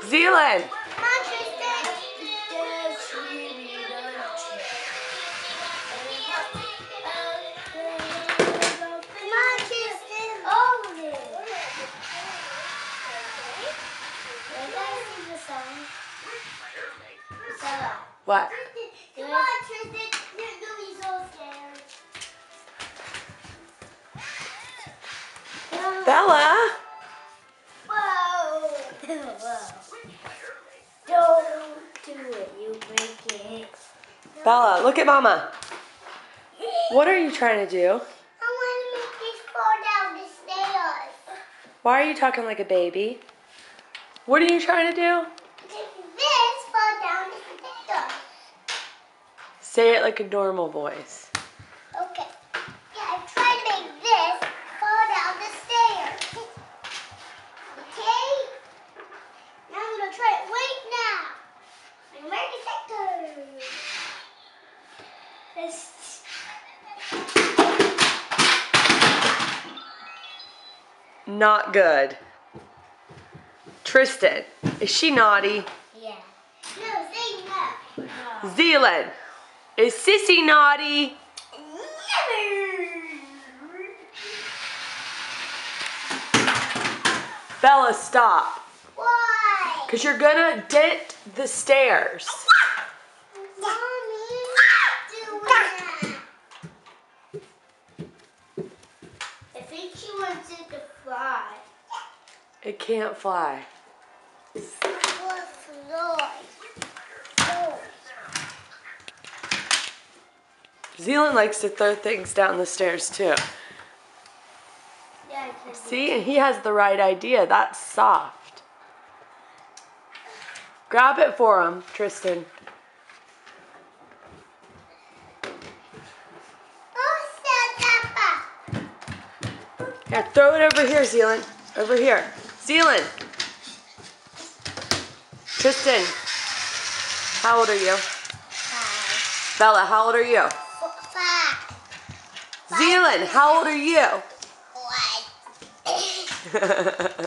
Zealand. What? Come on, Tristan. You're gonna be so scared. Bella. Whoa. Don't do it. You break it. Bella, look at Mama. What are you trying to do? I want to make this fall down the stairs. Why are you talking like a baby? What are you trying to do? Make this fall down the stairs. Say it like a normal voice. Okay. Yeah, I'm trying to make this fall down the stairs. Okay? Now I'm going to try it right now. I'm ready to go. Not good. Tristan, is she naughty? Yeah. No, say no. Zealand, is Sissy naughty? Bella, stop. Why? Because you're gonna dent the stairs. Mommy, do that. I think she wants it to fly. It can't fly. Zealand likes to throw things down the stairs too. Yeah, See, and he has the right idea. That's soft. Grab it for him, Tristan. Here, throw it over here, Zealand. Over here. Zealand. Tristan. How old are you? 5. Bella, how old are you? 5. Zealand, how old are you? 1.